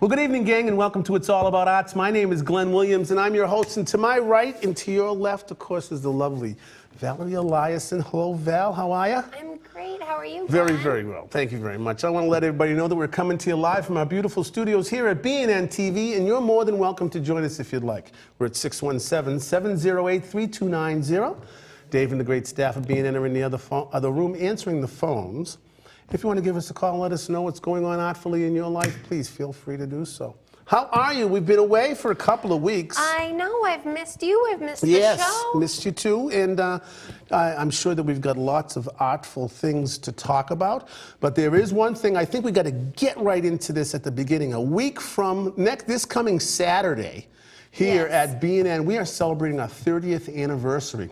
Well, good evening, gang, and welcome to It's All About Arts. My name is Glenn Williams, and I'm your host. And to my right and to your left, of course, is the lovely Valerie Eliason. Hello, Val. How are you? I'm great. How are you, Glenn? Very, very well. Thank you very much. I want to let everybody know that we're coming to you live from our beautiful studios here at BNN-TV, and you're more than welcome to join us if you'd like. We're at 617-708-3290. Dave and the great staff of BNN are in the other room answering the phones. If you want to give us a call and let us know what's going on artfully in your life, please feel free to do so. How are you? We've been away for a couple of weeks. I know. I've missed you. I've missed the show. Yes, missed you too. And I'm sure that we've got lots of artful things to talk about. But there is one thing. I think we got to get right into this at the beginning. A week from this coming Saturday here at BNN, we are celebrating our 30th anniversary.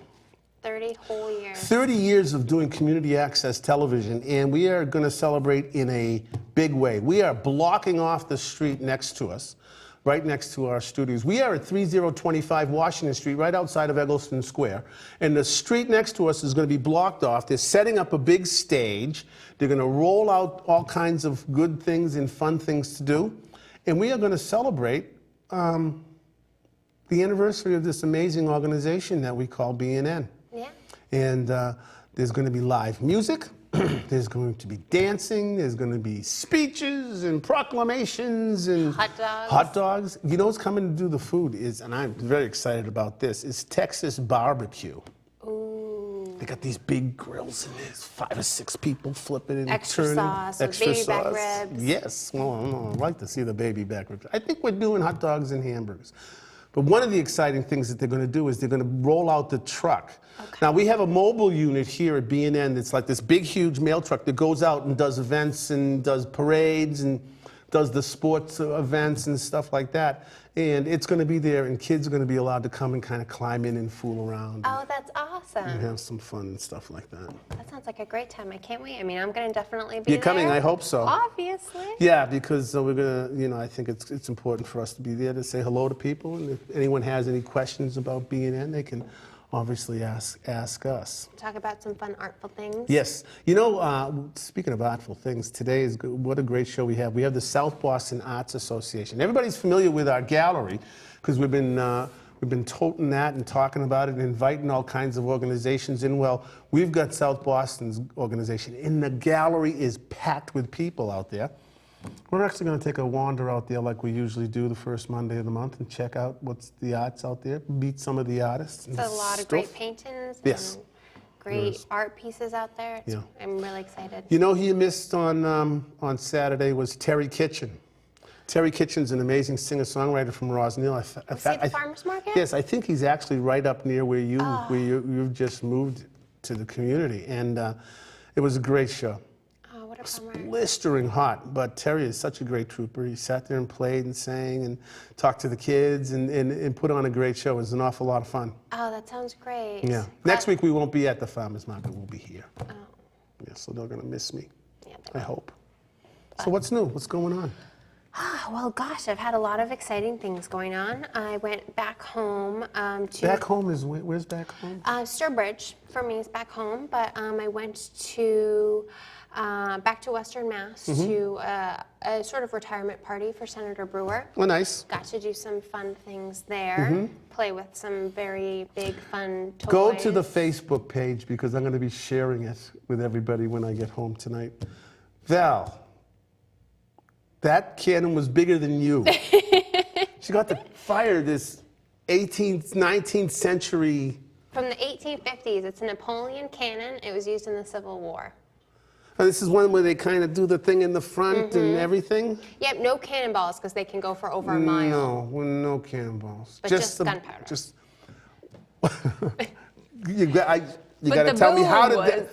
30 whole years. 30 years of doing community access television, and we are going to celebrate in a big way. We are blocking off the street next to us, right next to our studios. We are at 3025 Washington Street, right outside of Eggleston Square, and the street next to us is going to be blocked off. They're setting up a big stage. They're going to roll out all kinds of good things and fun things to do, and we are going to celebrate the anniversary of this amazing organization that we call BNN. Yeah. And there's going to be live music, there's going to be dancing, there's going to be speeches and proclamations and hot dogs. Hot dogs. You know what's coming to do the food is, and I'm very excited about this, is Texas barbecue. Ooh. They got these big grills and there's 5 or 6 people flipping and extra turning. Sauce, baby back ribs. Yes. Well, I'd like to see the baby back ribs. I think we're doing hot dogs and hamburgers. But one of the exciting things that they're going to do is they're going to roll out the truck. Okay. Now, we have a mobile unit here at BNN that's like this big, huge mail truck that goes out and does events and does parades and does the sports events and stuff like that. And it's going to be there, and kids are going to be allowed to come and kind of climb in and fool around. Oh, that's awesome. And have some fun and stuff like that. That sounds like a great time. I can't wait. I mean, I'm going to definitely be You're coming, I hope so. Obviously. Yeah, because we're going to, I think it's important for us to be there to say hello to people. And if anyone has any questions about BNN, they can obviously ask us. Talk about some fun, artful things. Yes. Speaking of artful things, today is good. What a great show we have. We have the South Boston Arts Association. Everybody's familiar with our gallery because we've been toting that and talking about it and inviting all kinds of organizations in. Well, we've got South Boston's organization, and the gallery is packed with people out there. We're actually going to take a wander out there like we usually do the first Monday of the month and check out what's the arts out there, meet some of the artists. There's a lot of great paintings and great art pieces out there. I'm really excited. You know who you missed on Saturday was Terry Kitchen. Terry Kitchen's an amazing singer-songwriter from Rosnell. The farmer's market? Yes, I think he's actually right up near where you've just moved to the community. And it was a great show. Blistering hot, but Terry is such a great trooper. He sat there and played and sang and talked to the kids and put on a great show. It was an awful lot of fun. Oh, that sounds great. Yeah. Next week we won't be at the farmer's market. We'll be here. Oh. Yeah, so they're going to miss me. Yeah, I hope. So what's new? What's going on? Well, gosh, I've had a lot of exciting things going on. I went back home Back home is, where's back home? Sturbridge, for me, is back home. But I went to back to Western Mass to a sort of retirement party for Senator Brewer. Oh, nice. Got to do some fun things there, play with some very big, fun toys. Go to the Facebook page because I'm going to be sharing it with everybody when I get home tonight. Val, that cannon was bigger than you. She got to fire this 18th, 19th century. From the 1850s. It's a Napoleon cannon. It was used in the Civil War. Oh, this is one where they kind of do the thing in the front and everything? Yep, no cannonballs because they can go for over a mile. No cannonballs. But just gunpowder. You got to tell me how did that?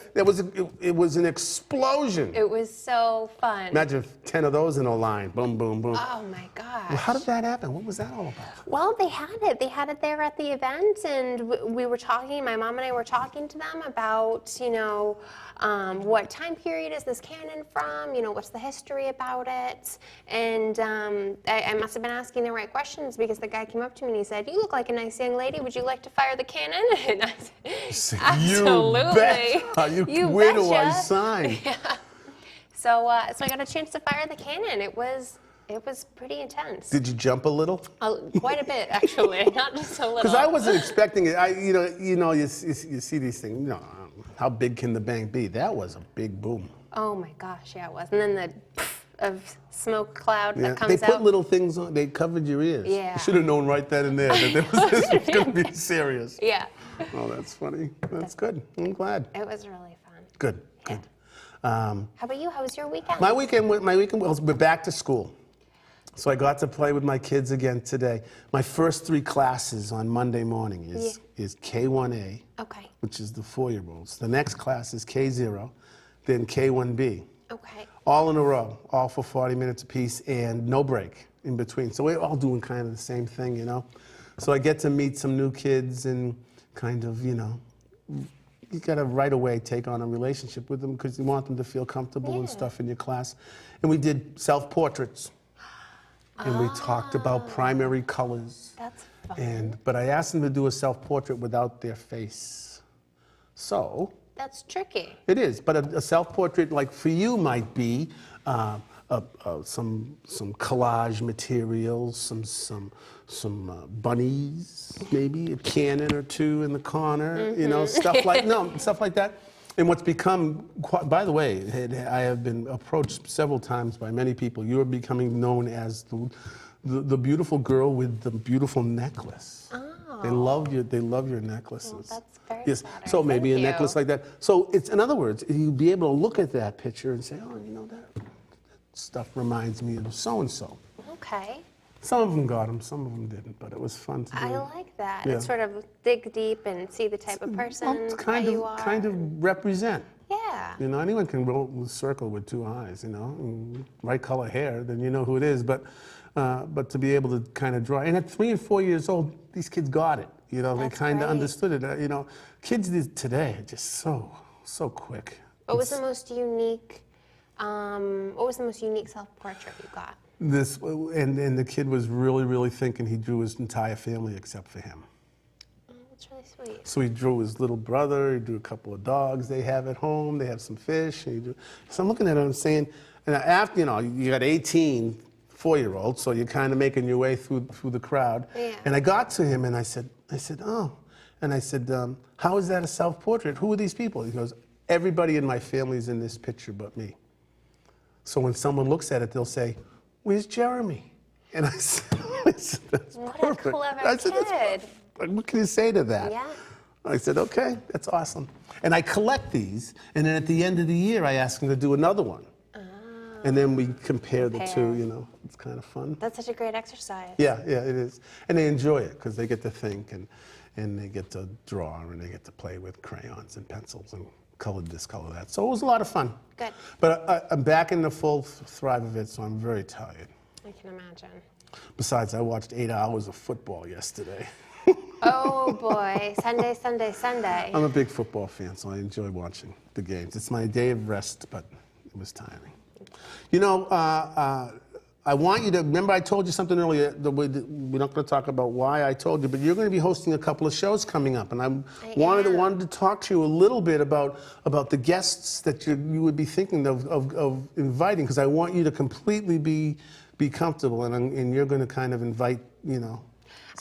It was an explosion. It was so fun. Imagine if 10 of those in a line. Boom, boom, boom. Oh my gosh. Well, how did that happen? What was that all about? Well, they had it. They had it there at the event, and we were talking. My mom and I were talking to them about, what time period is this cannon from? What's the history about it? And I must have been asking the right questions because the guy came up to me and he said, "You look like a nice young lady. Would you like to fire the cannon?" And I said, "Absolutely. Where do I sign?" Yeah. So I got a chance to fire the cannon. It was It was pretty intense. Did you jump a little? Quite a bit, actually, not just a little. Because I wasn't expecting it. You see these things. You know, how big can the bang be? That was a big boom. Oh my gosh, yeah, it was. And then the of smoke cloud that comes out. They put out. little things on. They covered your ears. Yeah. You should have known right then and there that this was going to be serious. Yeah. Oh, that's funny. That's good. I'm glad. It was really fun. Good. Good. How about you? How was your weekend? My weekend was we're back to school. So I got to play with my kids again today. My first 3 classes on Monday morning is K1A, which is the 4-year-olds. The next class is K0, then K1B. Okay. All in a row, all for 40 minutes apiece and no break in between. So we're all doing kind of the same thing, you know. So I get to meet some new kids and kind of, you know, you got to right away take on a relationship with them because you want them to feel comfortable and stuff in your class. And we did self-portraits. And we talked about primary colors. That's fun. But I asked them to do a self-portrait without their face. So. That's tricky. It is, but a self-portrait like for you might be some collage materials, some bunnies, maybe a cannon or 2 in the corner, you know, stuff like that. And what's become, by the way, I have been approached several times by many people. You're becoming known as the beautiful girl with the beautiful necklace. Oh. They love your necklaces. Well, that's very flattering. So maybe Thank a necklace like that. So it's, in other words, you'd be able to look at that picture and say, oh, you know, that stuff reminds me of so-and-so. Okay. Some of them got them, some of them didn't, but it was fun to do. I like that. Yeah. It's sort of dig deep and see the type of person you are. Kind of represent. Yeah. You know, anyone can roll a circle with 2 eyes, you know, and right color hair, then you know who it is. But to be able to kind of draw, and at 3 and 4 years old, these kids got it. You know, they kind of understood it. You know, kids today are just so quick. What was the most unique self-portrait you got? This, and the kid was really thinking he drew his entire family except for him. Oh, that's really sweet. So he drew his little brother, he drew a couple of dogs they have at home, they have some fish. So I'm looking at him and saying, and after, you know, you got 18 4-year-olds, so you're kind of making your way through the crowd. Yeah. And I got to him and I said, oh, and I said, how is that a self-portrait? Who are these people? He goes, everybody in my family's in this picture but me. So when someone looks at it, they'll say, where's Jeremy? And I said, that's perfect. What a clever kid. What can you say to that? Yeah. I said, okay, that's awesome. And I collect these, and then at the end of the year, I ask them to do another one. And then we compare the 2, you know. It's kind of fun. That's such a great exercise. Yeah, it is. And they enjoy it because they get to think and they get to draw and they get to play with crayons and pencils and color this, color that. So it was a lot of fun. Good. But I'm back in the full thrive of it, so I'm very tired. I can imagine. Besides, I watched 8 hours of football yesterday. Oh boy, Sunday. I'm a big football fan, so I enjoy watching the games. It's my day of rest, but it was tiring. You know, I want you to, remember I told you something earlier, we're not going to talk about why I told you, but you're going to be hosting a couple of shows coming up, and I wanted to talk to you a little bit about the guests that you would be thinking of inviting, because I want you to completely be comfortable, and you're going to kind of invite, you know,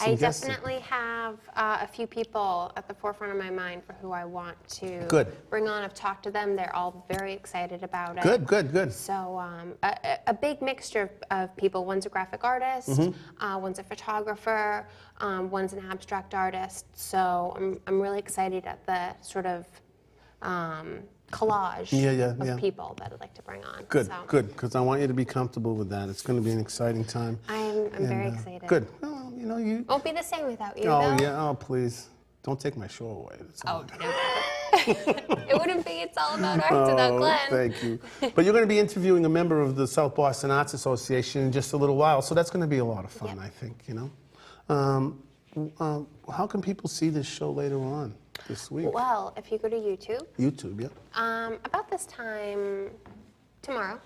I definitely have a few people at the forefront of my mind for who I want to bring on. I've talked to them. They're all very excited about it. Good. So a big mixture of people. One's a graphic artist, one's a photographer, one's an abstract artist. So I'm really excited at the sort of collage of people that I'd like to bring on. Good, because I want you to be comfortable with that. It's going to be an exciting time. I'm very excited. Good. Well, you know, you won't be the same without you, though. though. Yeah, oh, please. Don't take my show away. That's all. It wouldn't be It's All About Art without Glenn. Thank you. But you're going to be interviewing a member of the South Boston Arts Association in just a little while, so that's going to be a lot of fun, I think, you know. How can people see this show later on this week? Well, if you go to YouTube. YouTube, yeah. About this time tomorrow,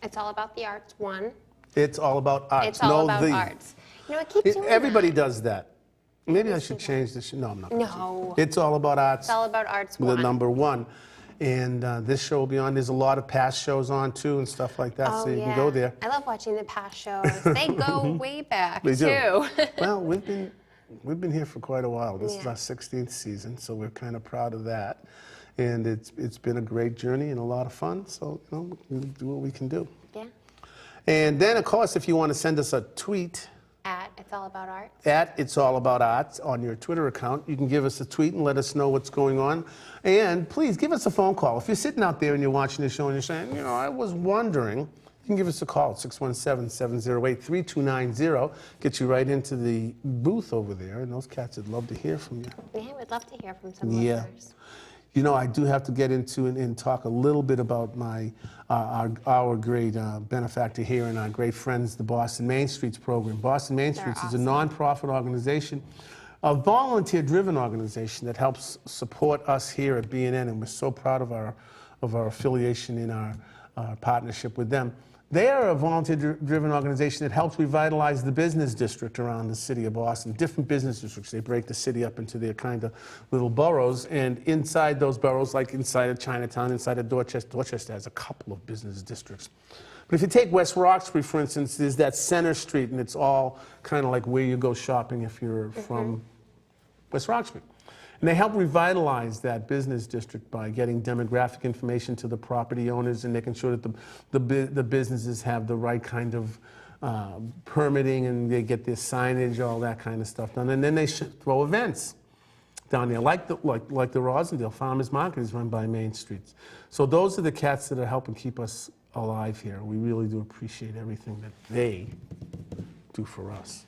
It's All About the Arts 1. It's All About Arts. It's All About Arts. You know, I keep doing Everybody does that. Maybe I should change this. No, I'm not. No. It's All About Arts. It's All About Arts 1. The number 1. And this show will be on. There's a lot of past shows on too and stuff like that, Oh, so you yeah. can go there. I love watching the past shows. They go way back, They do. too. Well, we've been here for quite a while. This is Yeah. our 16th season, so we're kind of proud of that. And it's been a great journey and a lot of fun. So we do what we can do. Yeah. And then, of course, if you want to send us a tweet At It's All About Art. at It's All About Arts on your Twitter account, you can give us a tweet and let us know what's going on. And please give us a phone call. If you're sitting out there and you're watching the show and you're saying, I was wondering, you can give us a call at 617-708-3290. Get you right into the booth over there, and those cats would love to hear from you. Yeah, we'd love to hear from some Yeah. listeners. I do have to get into and talk a little bit about our great benefactor here and our great friends, the Boston Main Streets program. Boston Main They're Streets is a awesome. nonprofit organization, a volunteer-driven organization that helps support us here at BNN, and we're so proud of our affiliation in our partnership with them. They are a volunteer-driven organization that helps revitalize the business district around the city of Boston. Different business districts. They break the city up into their kind of little boroughs, and inside those boroughs, like inside of Chinatown, inside of Dorchester has a couple of business districts. But if you take West Roxbury, for instance, there's that center street, and it's all kind of like where you go shopping if you're from West Roxbury. And they help revitalize that business district by getting demographic information to the property owners and making sure that the businesses have the right kind of permitting, and they get their signage, all that kind of stuff done. And then they throw events down there, like the Rosendale Farmers Market is run by Main Streets. So those are the cats that are helping keep us alive here. We really do appreciate everything that they do for us.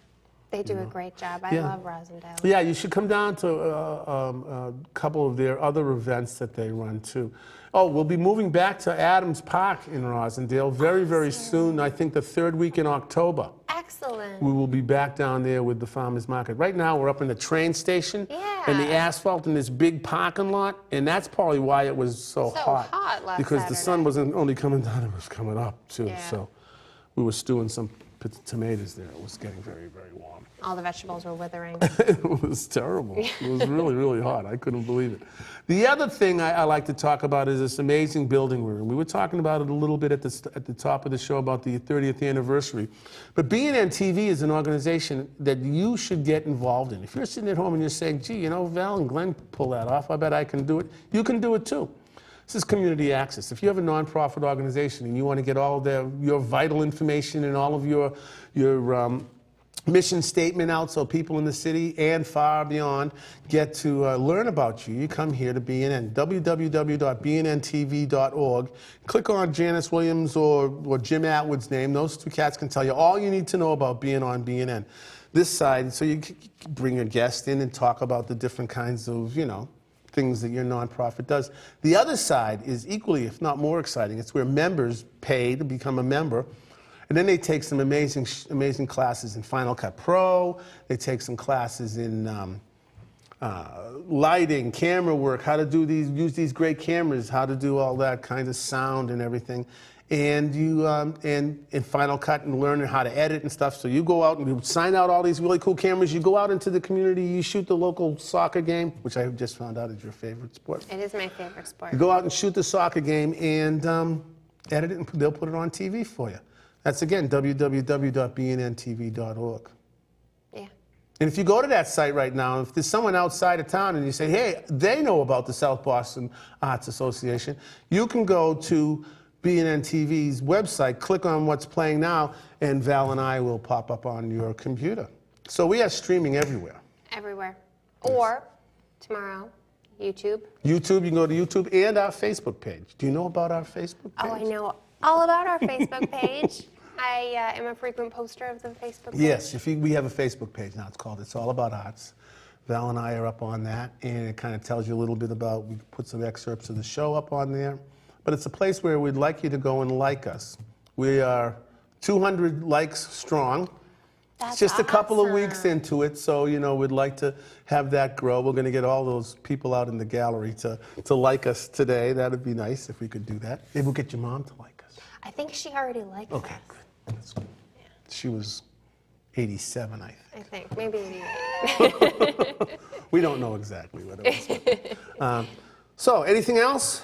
They do a great job. I Yeah. love Rosendale. Yeah, you should come down to a couple of their other events that they run too. Oh, we'll be moving back to Adams Park in Rosendale very, very soon. I think the third week in October. Excellent. We will be back down there with the farmers market. Right now, we're up in the train station and the Yeah. asphalt in this big parking lot, and that's probably why it was so hot. last because the sun Saturday. wasn't only coming down, it was coming up too. Yeah. So we were stewing some tomatoes there. It was getting very, very warm. All the vegetables were withering. It was terrible. It was really, really hot. I couldn't believe it. The other thing I like to talk about is this amazing building we're in. We were talking about it a little bit at the top of the show about the 30th anniversary. But BNN-TV is an organization that you should get involved in. If you're sitting at home and you're saying, gee, Val and Glenn pull that off, I bet I can do it. You can do it too. This is community access. If you have a nonprofit organization and you want to get all of your vital information and all of your mission statement out so people in the city and far beyond get to learn about you, you come here to BNN, www.bnntv.org. Click on Janice Williams or Jim Atwood's name. Those two cats can tell you all you need to know about being on BNN. This side, so you can bring a guest in and talk about the different kinds of, things that your nonprofit does. The other side is equally, if not more exciting. It's where members pay to become a member. And then they take some amazing classes in Final Cut Pro. They take some classes in lighting, camera work, how to use these great cameras, how to do all that kind of sound and everything. And you in Final Cut and learning how to edit and stuff. So you go out and you sign out all these really cool cameras. You go out into the community. You shoot the local soccer game, which I just found out is your favorite sport. It is my favorite sport. You go out and shoot the soccer game and edit it, and they'll put it on TV for you. That's, again, www.bnntv.org. Yeah. And if you go to that site right now, if there's someone outside of town and you say, hey, they know about the South Boston Arts Association, you can go to BNN-TV's website, click on what's playing now, and Val and I will pop up on your computer. So we are streaming everywhere. Everywhere. Or, tomorrow, YouTube. YouTube, you can go to YouTube and our Facebook page. Do you know about our Facebook page? Oh, I know all about our Facebook page. I am a frequent poster of the Facebook page. Yes, we have a Facebook page now. It's called It's All About Arts. Val and I are up on that, and it kind of tells you a little bit about, we put some excerpts of the show up on there. But it's a place where we'd like you to go and like us. We are 200 likes strong. That's It's just a couple of weeks awesome. into it, so we'd like to have that grow. We're going to get all those people out in the gallery to like us today. That would be nice if we could do that. Maybe we'll get your mom to like us. I think she already likes Okay, us. good. That's good. She was 87, I think. I think, maybe 88. We don't know exactly what it was. So, anything else?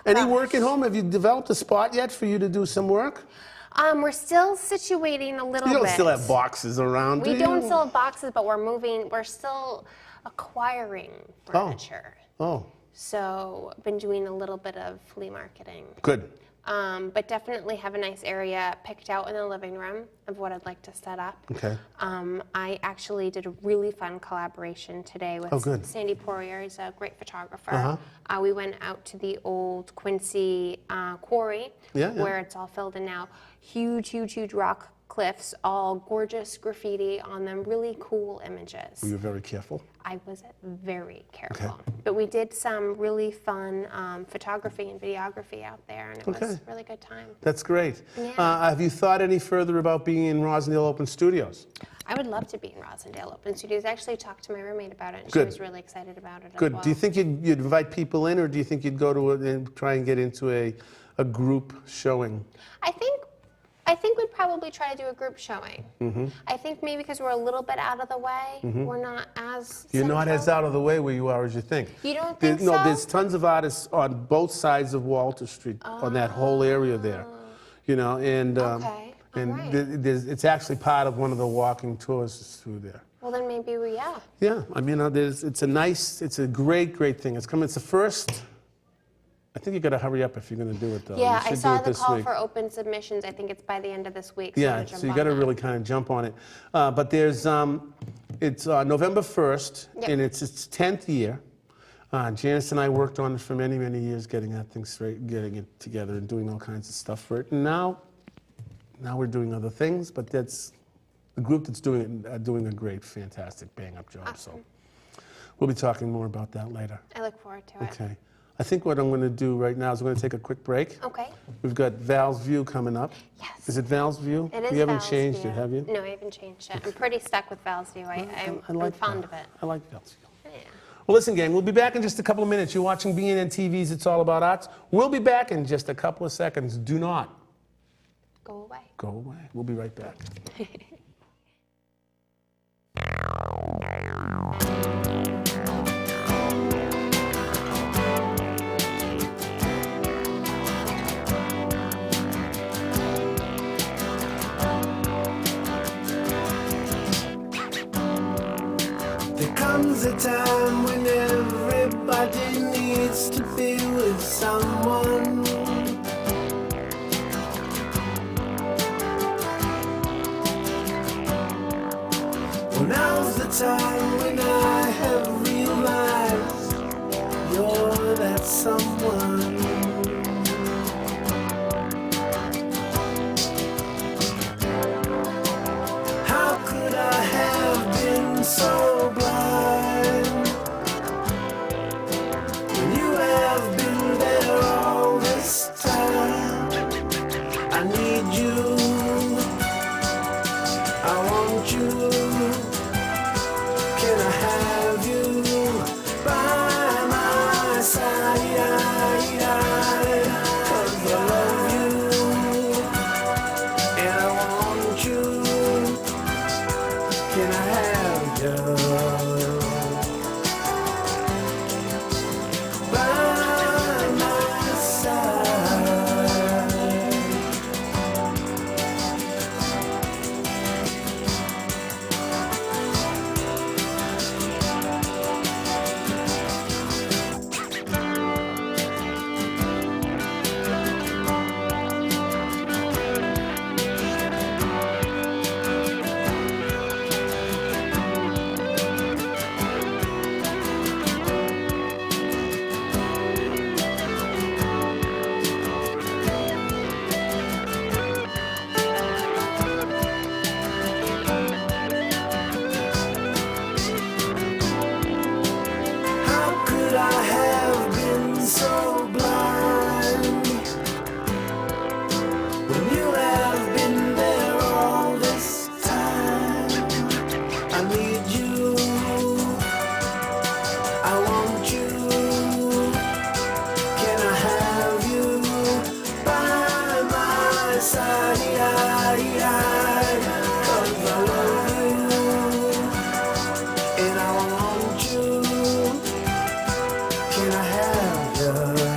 Any work at home? Have you developed a spot yet for you to do some work? We're still situating a little bit. You don't still have boxes around, do We you? don't still have boxes, but we're still acquiring furniture. Oh, So I've been doing a little bit of flea marketing. good. But definitely have a nice area picked out in the living room of what I'd like to set up. Okay. I actually did a really fun collaboration today with good. Sandy Poirier. He's a great photographer. We went out to the old Quincy quarry where it's all filled in now. Huge, huge, huge rock cliffs, all gorgeous graffiti on them, really cool images. Were you very careful? I was very careful. But we did some really fun photography and videography out there, and it was a really good time. That's great. Yeah. Have you thought any further about being in Rosendale Open Studios? I would love to be in Rosendale Open Studios. I actually talked to my roommate about it, and Good. she was really excited about it Good. as well. Do you think you'd invite people in, or do you think you'd go to and try and get into a group showing? I think we'd probably try to do a group showing. I think maybe because we're a little bit out of the way, we're not as You're not central. as out of the way where you are as you think. You don't think No, so? there's tons of artists on both sides of Walter Street, on that whole area there. You know, and Okay. All right. it's actually part of one of the walking tours through there. Well, then maybe Yeah, I mean, it's a great thing. It's the first. I think you got to hurry up if you're going to do it, though. Yeah, You I should saw do it the this call week. for open submissions. I think it's by the end of this week. So Yeah, so you got to really kind of jump on it. But there's, it's November 1st, and it's its 10th year. Janice and I worked on it for many, many years, getting that thing straight, getting it together, and doing all kinds of stuff for it. And now we're doing other things, but that's the group that's doing it, doing a great, fantastic, bang-up job. Awesome. So we'll be talking more about that later. I look forward to it. Okay. I think what I'm going to do right now is we're going to take a quick break. Okay. We've got Val's View coming up. Yes. Is it Val's View? It is You haven't Val's changed View. it, have you? No, I haven't changed it. I'm pretty stuck with Val's View. I'm fond of it. I like Val's View. Yeah. Well, listen, gang, we'll be back in just a couple of minutes. You're watching BNN-TV's It's All About Arts. We'll be back in just a couple of seconds. Do not Go away. go away. We'll be right back. There comes a time when everybody needs to be with someone. Well, now's the time when I have realized you're that someone. How could I have been so blind when you have been there all this time? I need you, I want you. Can I have you by my side? 'Cause I love you and I want you. Can I have you by my side? How could I have been so blind when you have been there all this time? I need you, I want you. Can I have you by my side? 'Cause I love you and I want you. Can I have you?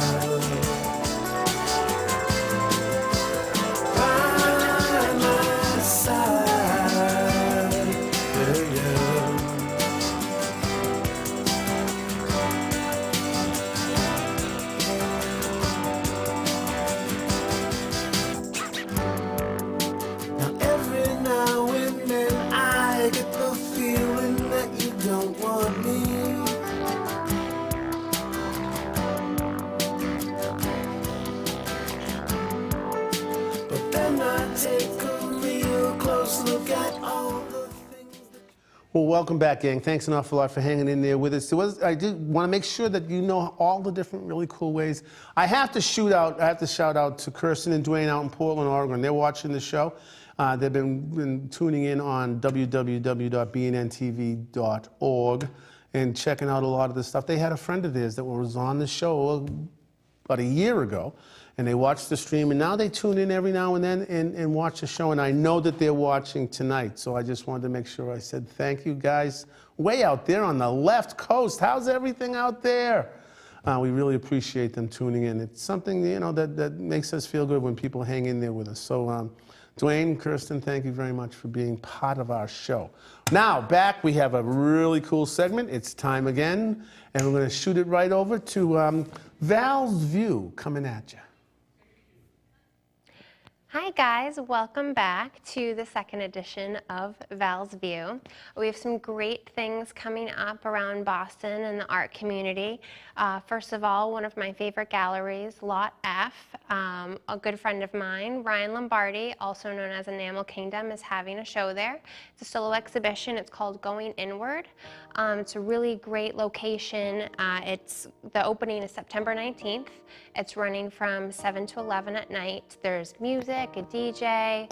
forget all the things that Well, welcome back, gang. Thanks an awful lot for hanging in there with us. I did want to make sure that you know all the different really cool ways. I have to shout out to Kirsten and Dwayne out in Portland, Oregon. They're watching the show. They've been tuning in on www.BNN-TV.org and checking out a lot of the stuff. They had a friend of theirs that was on the show about a year ago, and they watched the stream, and now they tune in every now and then and watch the show, and I know that they're watching tonight, so I just wanted to make sure I said thank you guys. Way out there on the left coast, how's everything out there? We really appreciate them tuning in. It's something, you know, that makes us feel good when people hang in there with us. So, Dwayne, Kirsten, thank you very much for being part of our show. Now, back, we have a really cool segment. It's time again, and we're going to shoot it right over to Val's View coming at you. Hi guys, welcome back to the second edition of Val's View. We have some great things coming up around Boston and the art community. First of all, one of my favorite galleries, Lot F. A good friend of mine, Ryan Lombardi, also known as Enamel Kingdom, is having a show there. It's a solo exhibition. It's called Going Inward. It's a really great location. The opening is September 19th. It's running from 7 to 11 at night. There's music, a DJ,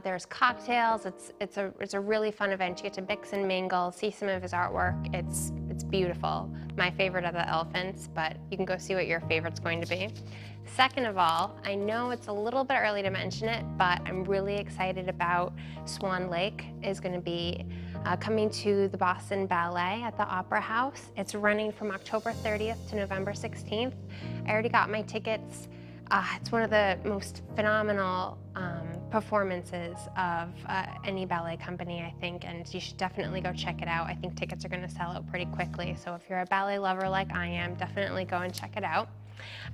there's cocktails. It's a really fun event. You get to mix and mingle, see some of his artwork. It's beautiful. My favorite are the elephants, but you can go see what your favorite's going to be. Second of all, I know it's a little bit early to mention it, but I'm really excited about Swan Lake is going to be coming to the Boston Ballet at the Opera House. It's running from October 30th to November 16th. I already got my tickets. It's one of the most phenomenal performances of any ballet company, I think, and you should definitely go check it out. I think tickets are going to sell out pretty quickly, so if you're a ballet lover like I am, definitely go and check it out.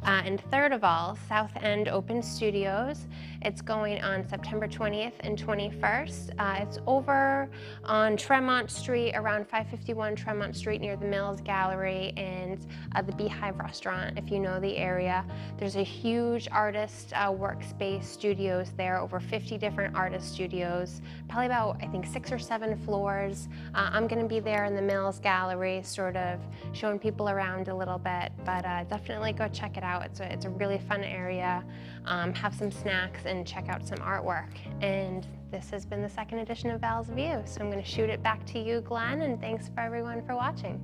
And third of all, South End Open Studios. It's going on September 20th and 21st. It's over on Tremont Street, around 551 Tremont Street near the Mills Gallery and the Beehive Restaurant, if you know the area. There's a huge artist workspace studios there, over 50 different artist studios, probably about, I think, 6 or 7 floors. I'm gonna be there in the Mills Gallery, sort of showing people around a little bit, but definitely go check it out. It's a really fun area. Have some snacks and check out some artwork. And this has been the second edition of Val's View. So I'm going to shoot it back to you, Glenn, and thanks for everyone for watching.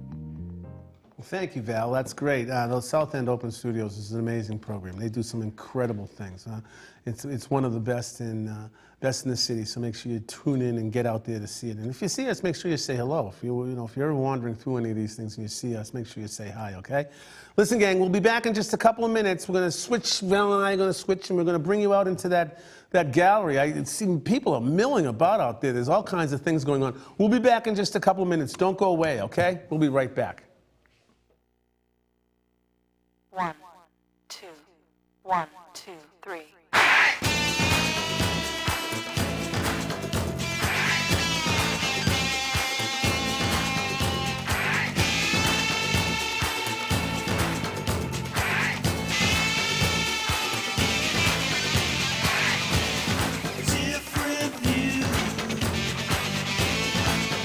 Well, thank you, Val. That's great. Those South End Open Studios is an amazing program. They do some incredible things. It's one of the best in the city. So make sure you tune in and get out there to see it. And if you see us, make sure you say hello. If you're ever wandering through any of these things and you see us, make sure you say hi. Okay? Listen, gang. We'll be back in just a couple of minutes. We're going to switch. Val and I are going to switch, and we're going to bring you out into that gallery. I see people are milling about out there. There's all kinds of things going on. We'll be back in just a couple of minutes. Don't go away. Okay? We'll be right back. 1, 2, 1, 2, 3. different view,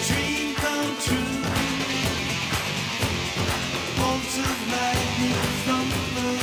dream come true, bolts of lightning from the blue.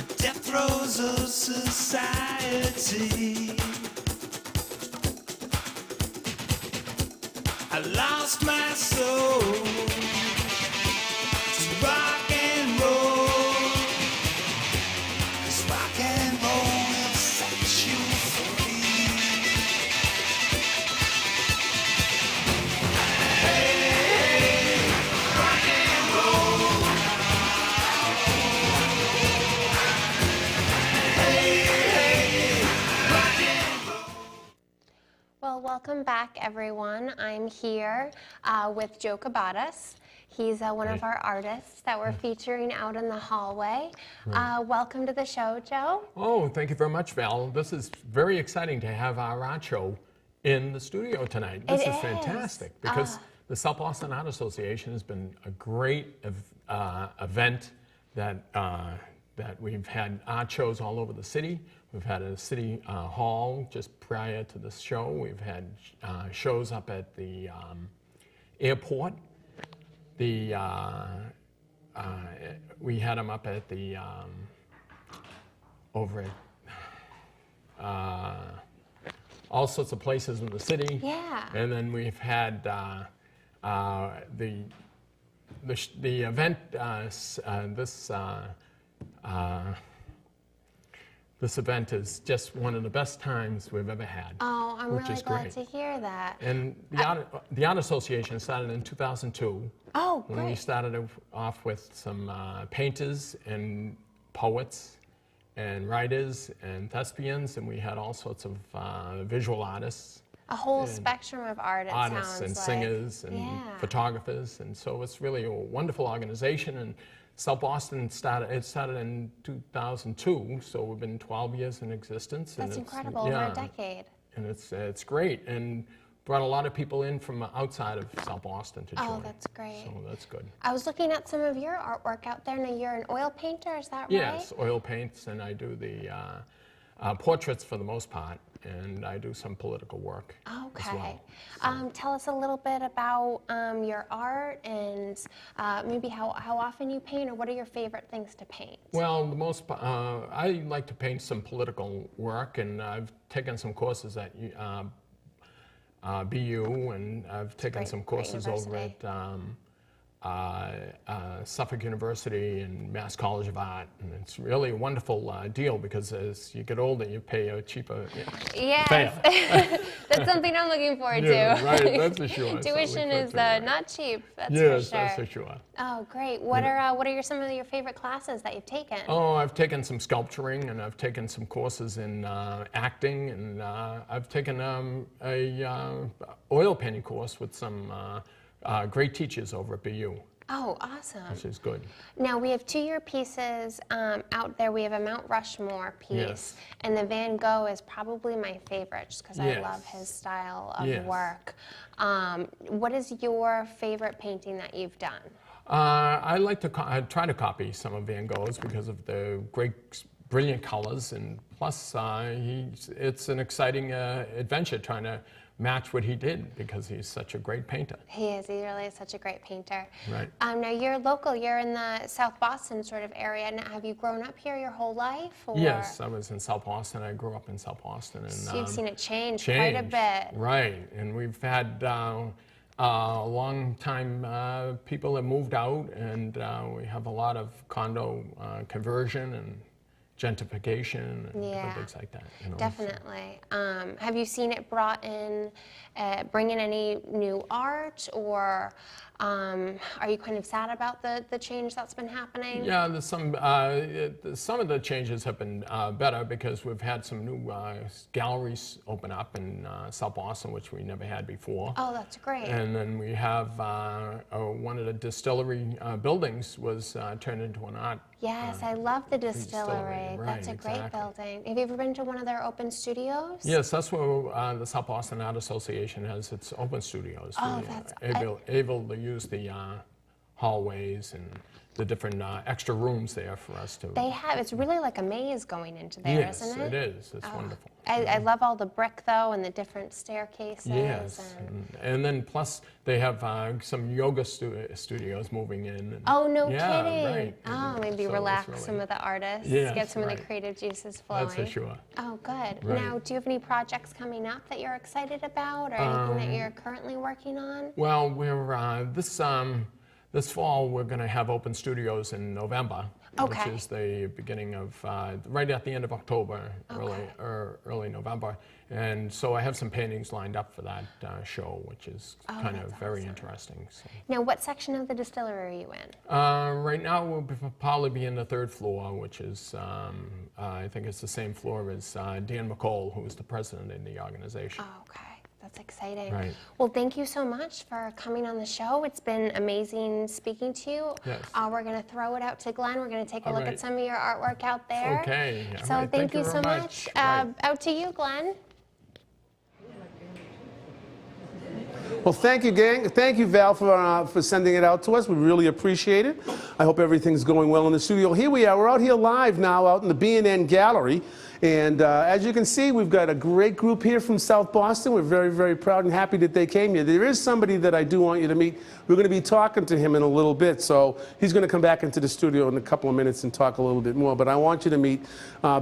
the death throes of society. I lost my soul to rock and roll, 'cause rock and roll will set you free. Hey, rock and roll. Hey, rock and roll. Well, welcome back, everyone. I'm here with Joe Cabatas. He's one of our artists that we're featuring out in the hallway. Welcome to the show, Joe. Oh, thank you very much, Val. This is very exciting to have our art show in the studio tonight. This It is is. fantastic because the South Boston Art Association has been a great event that we've had art shows all over the city. We've had a city hall just prior to this show. We've had shows up at the airport. We had them up at the over at all sorts of places in the city. Yeah. And then we've had the event. This event is just one of the best times we've ever had. Oh, I'm which really is glad great. to hear that. And the Art Association started in 2002. Oh, When we great. started off with some painters and poets and writers and thespians, and we had all sorts of visual artists, A whole spectrum of art, it artists sounds and like. singers and Yeah. photographers, and so it's really a wonderful organization. And South Boston started in 2002, so we've been 12 years in existence. That's and it's, incredible, over a decade. And it's great, and brought a lot of people in from outside of South Boston to join. Oh, that's great. So that's good. I was looking at some of your artwork out there. Now, you're an oil painter, is that right? Yes, oil paints, and I do the portraits for the most part, and I do some political work Okay. as well. Tell us a little bit about your art and maybe how often you paint, or what are your favorite things to paint? Well, I like to paint some political work, and I've taken some courses at BU, and I've taken great- some great courses over university. at Suffolk University and Mass College of Art, and it's really a wonderful deal because as you get older, you pay a cheaper Yes, fare. that's something I'm looking forward Yeah, to. right, that's for sure. Tuition Something is for sure. not cheap, that's Yes, for sure. that's for sure. Oh, great. What are some of your favorite classes that you've taken? Oh, I've taken some sculpturing, and I've taken some courses in acting, and I've taken a oil painting course with some great teachers over at BU, Oh, awesome. which is good. Now, we have 2 year pieces out there. We have a Mount Rushmore piece, Yes. and the Van Gogh is probably my favorite just because I Yes. love his style of Yes. work. What is your favorite painting that you've done? I like to I try to copy some of Van Gogh's because of the great, brilliant colors, and plus it's an exciting adventure trying to match what he did because he's such a great painter. He is. He really is such a great painter. Right. Now, you're local. You're in the South Boston sort of area. Now, have you grown up here your whole life? Or? Yes, I was in South Boston. I grew up in South Boston, and So you've seen it change quite a change. bit. Right, and we've had a long time people have moved out, and we have a lot of condo conversion and gentrification and Yeah. different things like that. You know, so- Definitely. Have you seen it brought in, bring in any new art, or are you kind of sad about the change that's been happening? Yeah, there's some of the changes have been better because we've had some new galleries open up in South Boston, which we never had before. Oh, that's great. And then we have one of the distillery buildings was turned into an art. Yes, I love the distillery. right, That's a great exactly. building. Have you ever been to one of their open studios? Yes, that's where the South Boston Art Association has its open studios. Oh, We, that's- able to use the hallways and the different extra rooms there for us to. They have, it's really like a maze going into there, Yes, isn't it? it is. It's wonderful. I love all the brick though and the different staircases. Yes, and then plus they have some yoga studios moving in. And, Oh, no yeah, kidding. Right. Oh, maybe So it's relax really- some of the artists, Yes, get some of the right. creative juices flowing. That's for sure. Oh, good. Right. Now, do you have any projects coming up that you're excited about or anything that you're currently working on? Well, we're this fall we're going to have open studios in November, Okay. which is the beginning of right at the end of October, early November, and so I have some paintings lined up for that show, which is kind of very interesting. So. Now, what section of the distillery are you in? Right now we'll probably be in the third floor, which is I think it's the same floor as Dan McCall, who is the president in the organization. Oh, okay. That's exciting. Right. Well, thank you so much for coming on the show. It's been amazing speaking to you. Yes. We're going to throw it out to Glenn. We're going to take a All look right. at some of your artwork out there. Okay. All So right. thank you so very much. Right. Out to you, Glenn. Well, thank you, gang. Thank you, Val, for sending it out to us. We really appreciate it. I hope everything's going well in the studio. Here we are. We're out here live now out in the BNN gallery. And as you can see, we've got a great group here from South Boston. We're very, very proud and happy that they came here. There is somebody that I do want you to meet. We're going to be talking to him in a little bit. So he's going to come back into the studio in a couple of minutes and talk a little bit more. But I want you to meet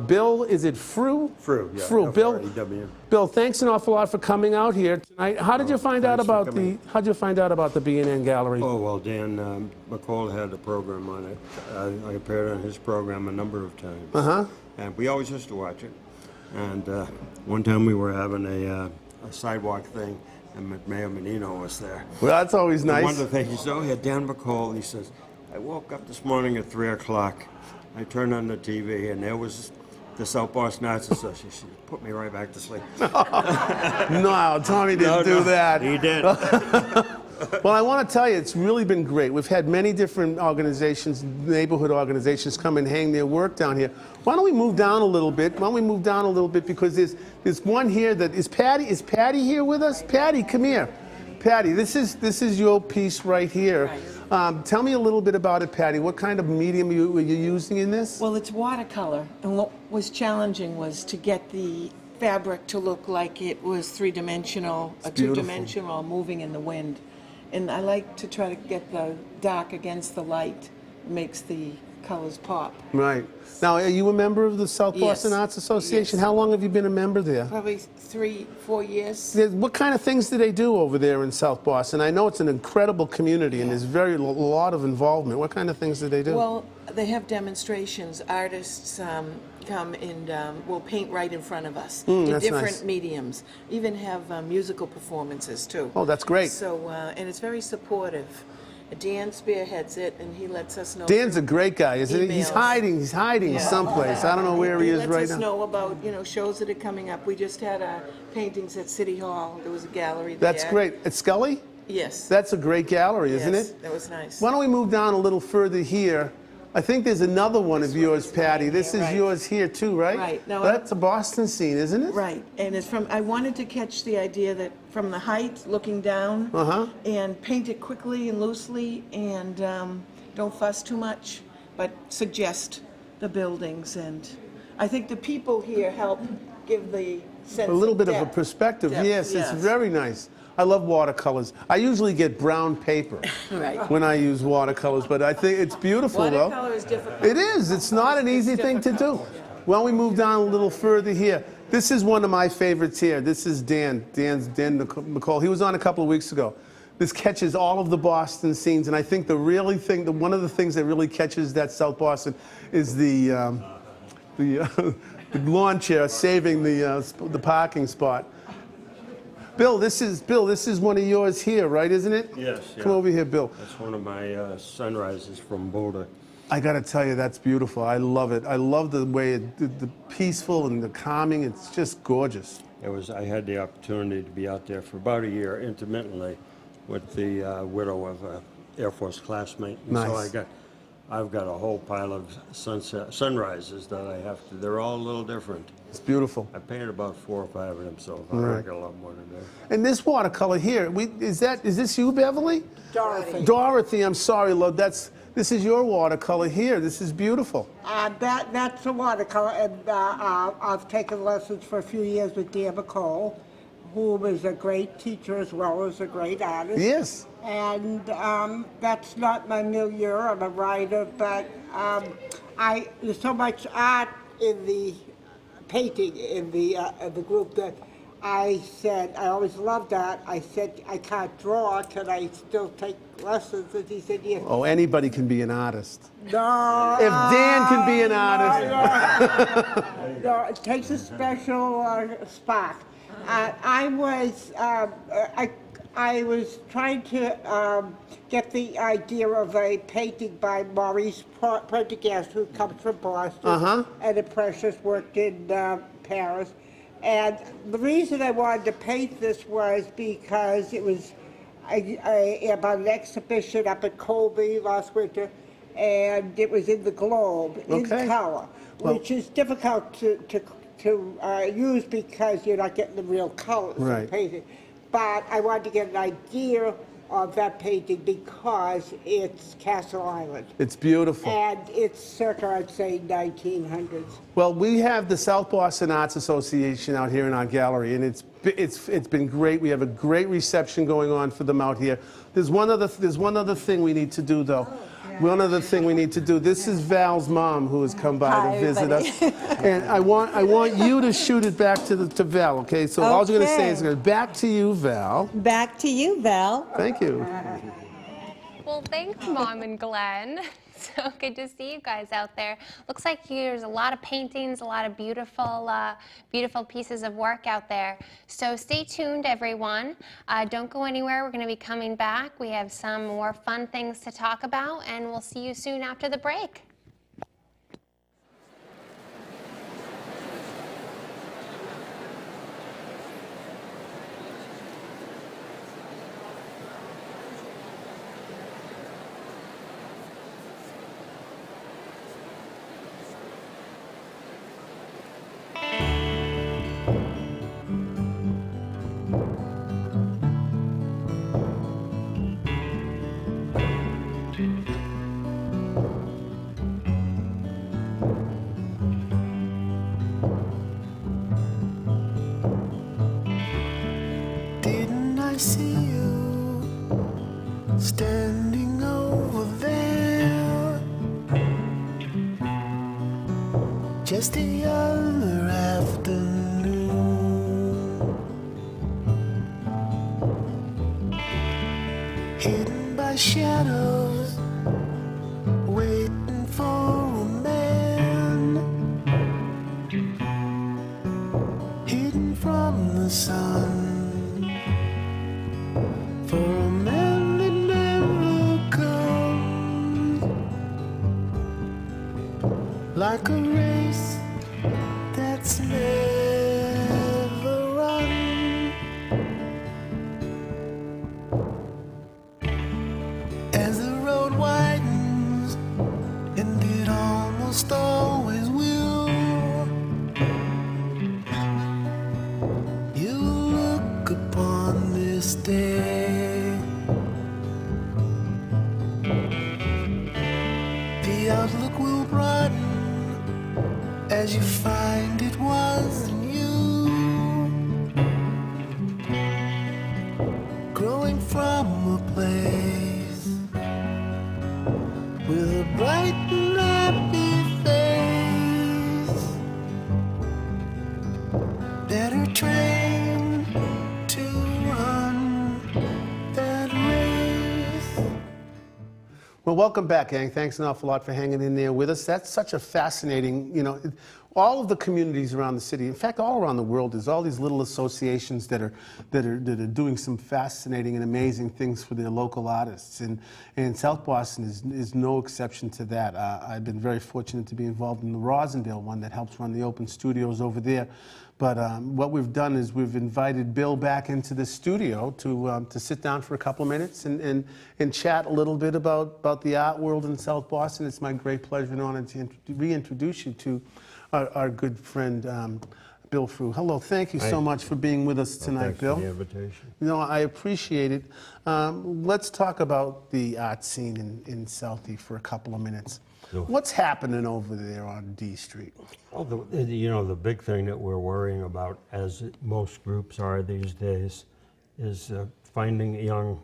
Bill, is it Frew? Frew, yeah. Frew. Bill, F-R-E-W. Bill, thanks an awful lot for coming out here tonight. How did you find out about how'd you find out about the B&N Gallery? Oh, well, Dan McCall had a program on it. I appeared on his program a number of times. Uh-huh. And we always used to watch it. And one time we were having a sidewalk thing, and Mayor Menino was there. Well, that's always And one nice. of the things, he said, oh, yeah, Dan McCall, he says, I woke up this morning at 3 o'clock. I turned on the TV, and there was the South Boston Arts Association. Put me right back to sleep. No, Tommy didn't do that. He did. Well, I want to tell you, it's really been great. We've had many different organizations, neighborhood organizations, come and hang their work down here. Why don't we move down a little bit? Why don't we move down a little bit, because there's one here that is Patty. Is Patty here with us? Patty, come here. Patty, this is your piece right here. Tell me a little bit about it, Patty. What kind of medium were you using in this? Well, it's watercolor, and what was challenging was to get the fabric to look like it was three-dimensional, beautiful. two-dimensional, moving in the wind. And I like to try to get the dark against the light. It makes the colors pop. Right. Now, are you a member of the South Boston Yes. Arts Association? Yes. How long have you been a member there? Probably 3-4 years. What kind of things do they do over there in South Boston? I know it's an incredible community and there's a lot of involvement. What kind of things do they do? Well, they have demonstrations. Artists come and will paint right in front of us in that's different nice. mediums. Even have musical performances too. Oh, that's great. So, and it's very supportive. Dan spearheads it, and he lets us know. Dan's a through great guy, isn't he? He's emails. He's hiding Yeah. someplace. I don't know where he is right lets us now. know about shows that are coming up. We just had paintings at City Hall. There was a gallery there. That's great. At Scully? Yes. That's a great gallery, isn't Yes, it? that was nice. Why don't we move down a little further here? I think there's another one of yours, Patty. This is right. yours here too, right? Right. Now, That's a Boston scene, isn't it? Right, and it's from. I wanted to catch the idea that from the height, looking down, and paint it quickly and loosely, and don't fuss too much, but suggest the buildings, and I think the people here help give the sense. A little bit of a depth. perspective. Depth, Yes, it's very nice. I love watercolors. I usually get brown paper Right. when I use watercolors, but I think it's beautiful, though. Watercolor is difficult. It is. It's not an easy thing to do. Well, we move down a little further here. This is one of my favorites here. This is Dan McCall. He was on a couple of weeks ago. This catches all of the Boston scenes, and I think one of the things that really catches that South Boston is the lawn chair saving the parking spot. Bill, this is one of yours here, right? Isn't it? Yes. Come over here, Bill. That's one of my sunrises from Boulder. I got to tell you, that's beautiful. I love it. I love the way the peaceful and the calming. It's just gorgeous. I had the opportunity to be out there for about a year intermittently with the widow of an Air Force classmate. And Nice. So I've got a whole pile of sunrises that I have to. They're all a little different. It's beautiful. I painted about 4 or 5 of them, so I've got a lot more to do. And this watercolor here, is this you, Beverly? Dorothy. Dorothy, I'm sorry, love. This This is your watercolor here. This is beautiful. That's a watercolor, and I've taken lessons for a few years with Dan McCall, who is a great teacher as well as a great artist. Yes. And that's not my milieu. I'm a writer, but there's so much art in the painting in the group that I said, I always loved art. I said, I can't draw. Can I still take lessons? And he said, yes. Oh, anybody can be an artist. No. If Dan can be an artist. No, it takes a special spark. I was trying to get the idea of a painting by Maurice Prendergast, who comes from Boston, and Precious worked in Paris. And the reason I wanted to paint this was because it was about an exhibition up at Colby last winter, and it was in the Globe, in color, which is difficult to use because you're not getting the real colors of the painting. But I wanted to get an idea of that painting because it's Castle Island. It's beautiful. And it's circa, I'd say, 1900s. Well, we have the South Boston Arts Association out here in our gallery, and it's been great. We have a great reception going on for them out here. There's one other thing we need to do, though. One other thing we need to do. This is Val's mom, who has come by to visit us, and I want you to shoot it back to Val. Okay. So all you're going to say is, "Back to you, Val." Back to you, Val. Thank you. Well, thanks, Mom and Glenn. So good to see you guys out there. Looks like there's a lot of paintings, a lot of beautiful, beautiful pieces of work out there. So stay tuned, everyone. Don't go anywhere. We're going to be coming back. We have some more fun things to talk about, and we'll see you soon after the break. Didn't I see you standing over there just the other afternoon? Hidden by shadows, waiting for a man, hidden from the sun. For a man that never comes, like a race that's never run. As the road widens, and it almost always will, you look upon this day. The outlook will broaden as you find it was in you, growing from a place with a bright and happy face, better trained to run that race. Well, welcome back, gang. Thanks an awful lot for hanging in there with us. That's such a fascinating, all of the communities around the city, in fact, all around the world, there's all these little associations that are doing some fascinating and amazing things for their local artists. And South Boston is no exception to that. I've been very fortunate to be involved in the Rosendale one that helps run the open studios over there. But what we've done is we've invited Bill back into the studio to sit down for a couple of minutes and chat a little bit about the art world in South Boston. It's my great pleasure and honor to reintroduce you to our good friend Bill Frew. Hello, thank you so much for being with us tonight, Thanks Bill. for the invitation. You know, I appreciate it. Let's talk about the art scene in Southie for a couple of minutes. Sure. What's happening over there on D Street? Well, the big thing that we're worrying about, as most groups are these days, is finding young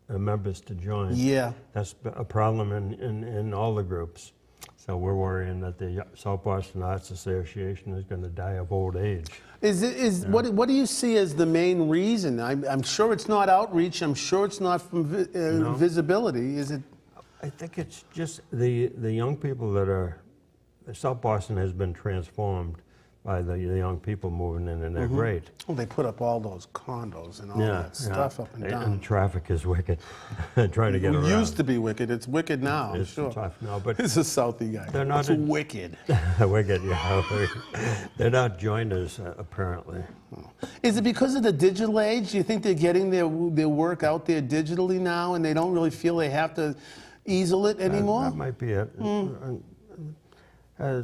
members to join. Yeah. That's a problem in all the groups. So we're worrying that the South Boston Arts Association is going to die of old age. What do you see as the main reason? I'm sure it's not outreach. I'm sure it's not from visibility. Is it? I think it's just the young people that are. South Boston has been transformed by the young people moving in, and they're great. Well, they put up all those condos and all that stuff up and down. And traffic is wicked. Trying to get It around. used to be wicked. It's wicked now, I'm It's sure. tough now, but It's a Southie guy. they're not It's in- wicked. wicked. Yeah, they're not joiners apparently. Is it because of the digital age? Do you think they're getting their work out there digitally now, and they don't really feel they have to easel it anymore? That might be it.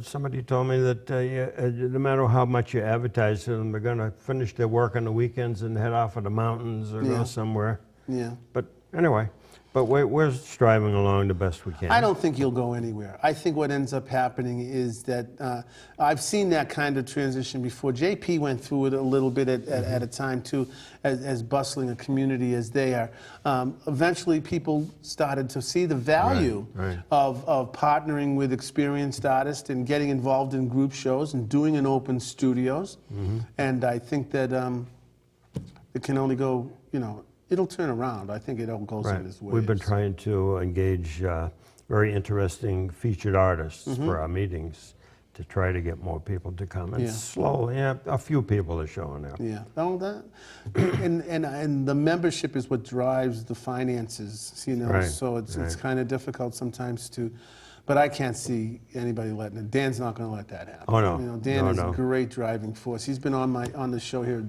Somebody told me that no matter how much you advertise to them, they're going to finish their work on the weekends and head off in the mountains or go somewhere. Yeah. But anyway, we're striving along the best we can. I don't think you'll go anywhere. I think what ends up happening is that I've seen that kind of transition before. JP went through it a little bit at a time too, as bustling a community as they are. Eventually, people started to see the value of partnering with experienced artists and getting involved in group shows and doing in open studios. And I think that it can only go, it'll turn around. I think it all goes in its ways. We've been trying to engage very interesting featured artists for our meetings to try to get more people to come. And slowly, a few people are showing up. Yeah, and the membership is what drives the finances, so it's kind of difficult sometimes to, but I can't see anybody letting it. Dan's not going to let that happen. Oh, no. Dan is No. a great driving force. He's been on the show here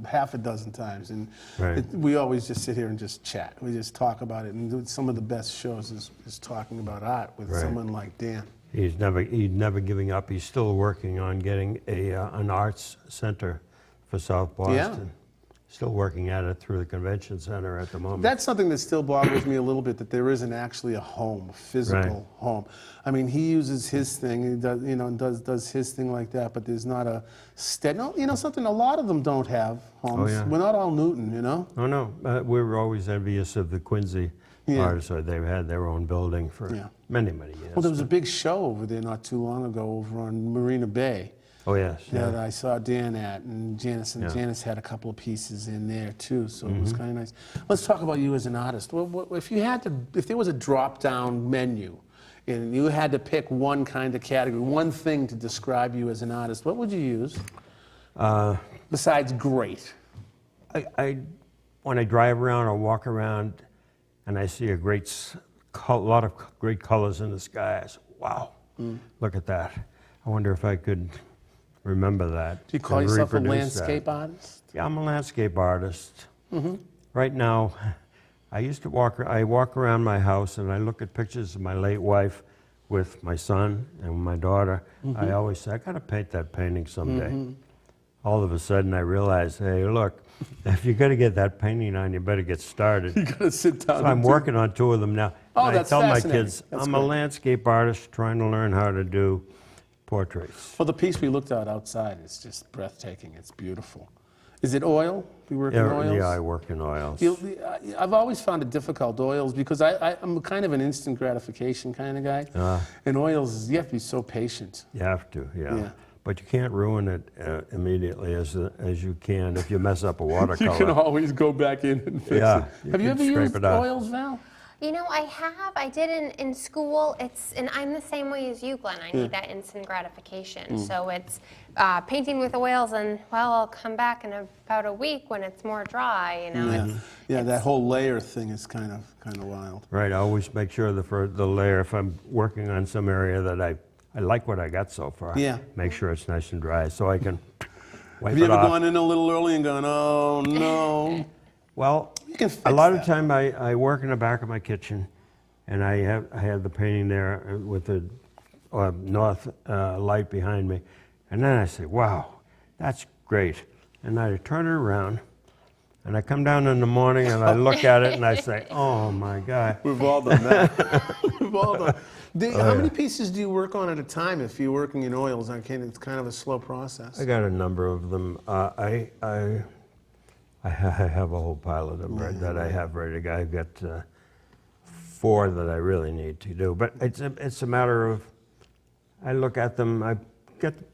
half a dozen times, and we always just sit here and just chat. We just talk about it, and some of the best shows is talking about art with someone like Dan. He's never giving up. He's still working on getting an arts center for South Boston. Yeah. Still working at it through the convention center at the moment. That's something that still bothers me a little bit, that there isn't actually a home, a physical home. I mean, he uses his thing, he does, and does his thing like that, but there's not a steady, something a lot of them don't have homes. Oh, yeah. We're not all Newton, Oh, no. We were always envious of the Quincy artists. They've had their own building for many, many years. Well, there was a big show over there not too long ago over on Marina Bay. Oh, yes. That I saw Dan at, and Janice Janice had a couple of pieces in there too, so it was kind of nice. Let's talk about you as an artist. Well, if there was a drop-down menu, and you had to pick one kind of category, one thing to describe you as an artist, what would you use? Besides great. When I drive around or walk around, and I see a lot of great colors in the sky, I say, "Wow, look at that!" I wonder if I could remember that. Do you call and yourself a reproduce landscape that. artist? Yeah, I'm a landscape artist. Right now, I walk around my house and I look at pictures of my late wife with my son and my daughter. I always say, I gotta paint that painting someday. All of a sudden I realize, hey, look, if you're gonna get that painting on, you better get started. You gotta sit down. So I'm working on 2 of them now. Oh, And that's I tell my fascinating. kids, That's I'm a great. landscape artist trying to learn how to do portraits. Well, the piece we looked at outside is just breathtaking. It's beautiful. Is it oil? You work in oils? Yeah, I work in oils. I've always found it difficult, oils, because I'm kind of an instant gratification kind of guy. And oils, you have to be so patient. You have to, Yeah. But you can't ruin it immediately as you can if you mess up a watercolor. You can always go back in and fix it. Have you can ever scrape used it off. oils, Val? I have. I did in school. And I'm the same way as you, Glenn. I need that instant gratification. So it's painting with oils, and I'll come back in about a week when it's more dry. That whole layer thing is kind of wild. Right, I always make sure the layer, if I'm working on some area that I like what I got so far, make sure it's nice and dry so I can wipe Have you it ever off. gone in a little early and gone, oh no? Well, You can fix a lot of that. time I work in the back of my kitchen, and I have the painting there with the north light behind me, and then I say, wow, that's great. And I turn it around, and I come down in the morning, and I look at it, and I say, oh, my God. We've all done that. We've all done. How many pieces do you work on at a time if you're working in oils? It's kind of a slow process. I got a number of them. I have a whole pile of them that I have ready to go. I've got 4 that I really need to do. But it's a matter of, I look at them, I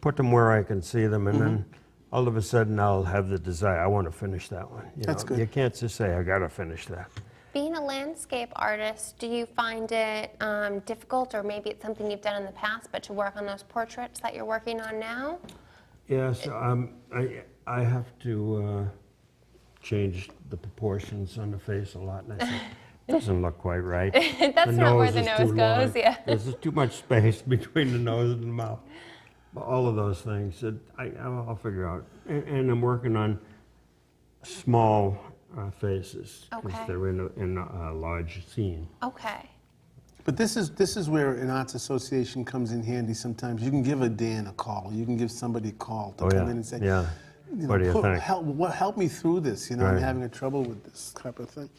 put them where I can see them, and then all of a sudden I'll have the desire, I want to finish that one. That's good. You can't just say, I got to finish that. Being a landscape artist, do you find it difficult, or maybe it's something you've done in the past, but to work on those portraits that you're working on now? Yes, I have to change the proportions on the face a lot, and I say, it doesn't look quite right. That's not where the is nose too goes, long. yeah. There's just too much space between the nose and the mouth. But all of those things, I'll figure out. And I'm working on small faces, because Okay. they're in a large scene. Okay. But this is where an arts association comes in handy sometimes. You can give a Dan a call. You can give somebody a call to come in and say, Yeah. What do you think? Help me through this. I'm Right. having trouble with this type of thing.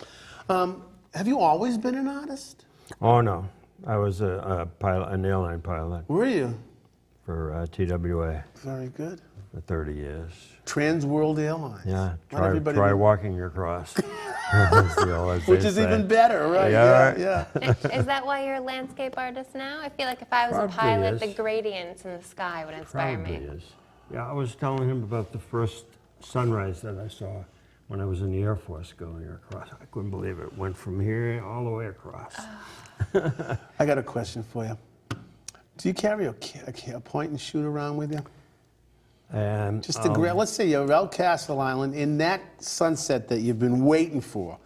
Have you always been an artist? Oh, no. I was a pilot, an airline pilot Were you? for TWA Very good. for 30 years. Trans World Airlines. Yeah, Not everybody try knows. walking across. Which is even better, right? Yeah, right. Yeah. Is that why you're a landscape artist now? I feel like if I was Probably a pilot, is. the gradients in the sky would inspire Probably me. is. Yeah, I was telling him about the first sunrise that I saw when I was in the Air Force going across. I couldn't believe it. Went from here all the way across. I got a question for you. Do you carry a point and shoot around with you? And Just to let's say you're out Castle Island, and that sunset that you've been waiting for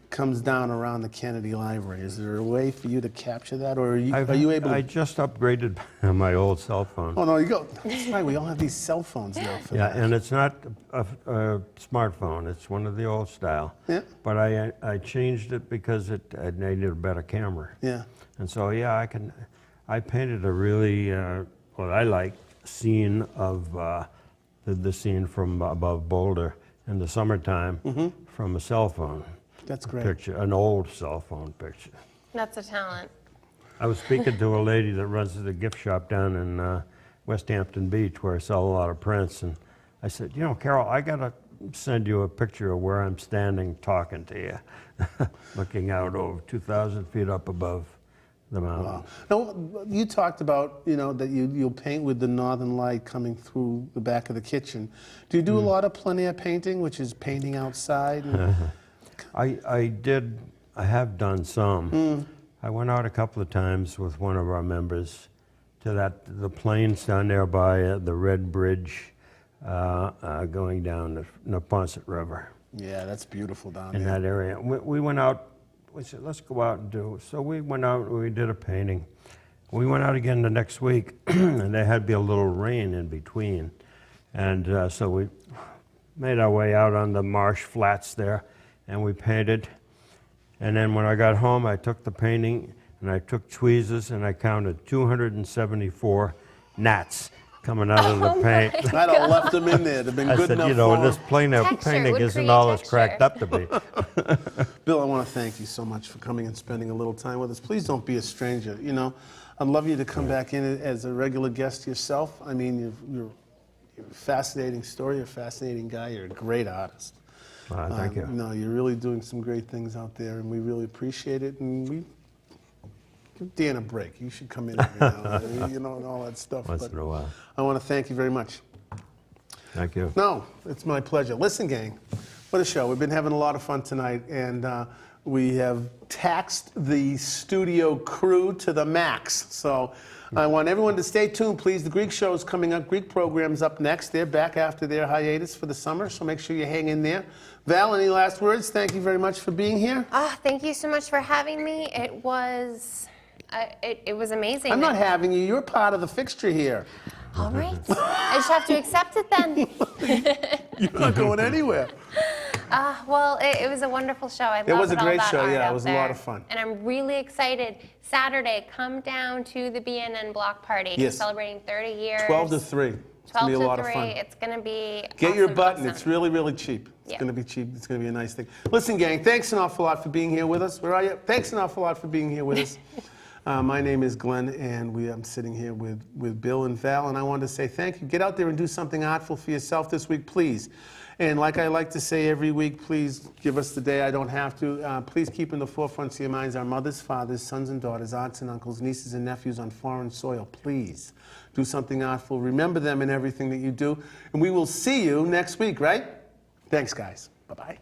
comes down around the Kennedy Library. Is there a way for you to capture that, or are you able to? I just upgraded my old cell phone. Oh, no, you go. That's right, we all have these cell phones now for Yeah, that. and it's not a smartphone. It's one of the old style. Yeah. But I changed it because it needed a better camera. Yeah. And so, yeah, I painted a really, what I like, scene of the scene from above Boulder in the summertime from a cell phone. That's great. Picture, an old cell phone picture. That's a talent. I was speaking to a lady that runs the gift shop down in West Hampton Beach, where I sell a lot of prints, and I said, you know, Carol, I gotta send you a picture of where I'm standing talking to you, looking out over 2,000 feet up above the mountain. Now, you talked about, that you'll paint with the northern light coming through the back of the kitchen. Do you do a lot of plein air painting, which is painting outside? I have done some. I went out a couple of times with one of our members to the plains down there by the Red Bridge going down the Neponset River. Yeah, that's beautiful down in there. that area. We went out, we said, let's go out and do it. So we went out and we did a painting. We went out again the next week, and there had to be a little rain in between. And so we made our way out on the marsh flats there, and we painted. And then when I got home, I took the painting, and I took tweezers, and I counted 274 gnats coming out of the paint. I'd have left them in there. They've been good enough for this plain Texture, it painting would isn't create all it's texture. cracked up to be. Bill, I want to thank you so much for coming and spending a little time with us. Please don't be a stranger. I'd love you to come back in as a regular guest yourself. I mean, you're a fascinating story, you're a fascinating guy, you're a great artist. Thank you. No, you're really doing some great things out there, and we really appreciate it. And we give Dan a break. You should come in every now and then, and all that stuff. Once But in a while. I want to thank you very much. Thank you. No, it's my pleasure. Listen, gang, what a show. We've been having a lot of fun tonight, and we have taxed the studio crew to the max. So I want everyone to stay tuned, please. The Greek show is coming up. Greek program's up next. They're back after their hiatus for the summer, so make sure you hang in there. Val, any last words? Thank you very much for being here. Thank you so much for having me. It was amazing. I'm not having you. You're part of the fixture here. All right. I just have to accept it then. You're not going anywhere. Well, it was a wonderful show. I It was a all great that show, art yeah, it out was a lot of fun. And I'm really excited. Saturday, come down to the BNN block party. Yes. Celebrating 30 years. 12 to 3. It's going 12 to be a lot to of 3. fun. It's going to be Get your awesome, button. awesome. It's really, really cheap. It's Yeah. going to be cheap. It's going to be a nice thing. Listen, gang, thanks an awful lot for being here with us. Where are you? Thanks an awful lot for being here with us. My name is Glenn, and I'm sitting here with Bill and Val, and I wanted to say thank you. Get out there and do something artful for yourself this week, please. And like I like to say every week, please give us the day I don't have to. Please keep in the forefront of your minds our mothers, fathers, sons and daughters, aunts and uncles, nieces and nephews on foreign soil. Please do something artful. Remember them in everything that you do. And we will see you next week, right? Thanks, guys. Bye-bye.